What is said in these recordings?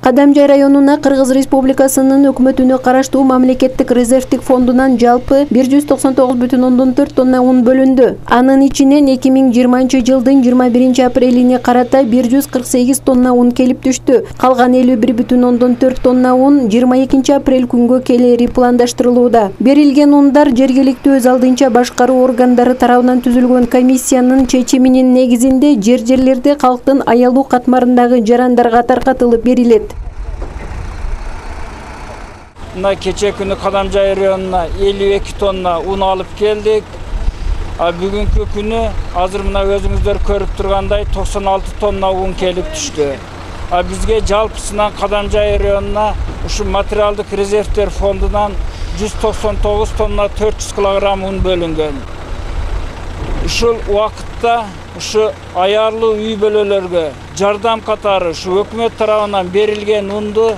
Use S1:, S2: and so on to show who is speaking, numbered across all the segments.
S1: Кадамжай районуна Кыргыз Республикасынын өкмөтүнө караштуу мамлекеттик резервдик фондунан жалпы 199,4 тонна un бөлүндү. Анын ичинен 2020-жылдын 21 апрелине карата 148 тонна un келип түштү. Калган 51,4 тонна un 22 апрель күнгө келери пландаштырылууда. Берилген ундар жергиликтүү өз алдынча башкаруу органдары тарабынан түзүлгөн комиссиянын чечиминин негизинде жерлерде калктын аялуу катмарындагы жарандарга таркатылып берилет.
S2: Мына кече күнү Кадамжай районуна 52 тонна un алып келдик. Бүгүнкү күнү азыр мына өзүңүздөр көрүп тургандай 96 тонна un келип түштү. Бизге жалпысынан Кадамжай районуна ушу материалдык резервдер фондунан 199 тонна 400 килограмм un бөлүнгөн. Ушул убакытта ушу аярлуу үй бөлөлөргө жардам катары ушу өкмөт тарабынан берилген унду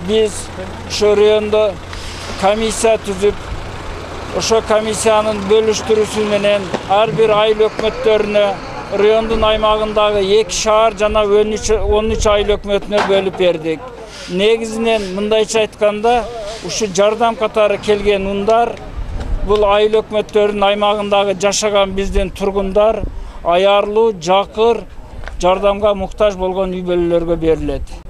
S2: biz şu rayonda komissiya tüzüp, şu komissiyanın bölüştürüsü menen her bir ayıl hökümetlerine rayondun aymağındagı 2 şahar jana 13 ayıl hökümetine bölüp berdik. Negizinen mındayça aytkanda uşu jardam katары kelgen undar bul ayıl hökümetlerin aymağındagı jaşagan bizdin turgundar ayarlı, jakır jardamga muhtaç bolgon үй bölөлөргө берилет.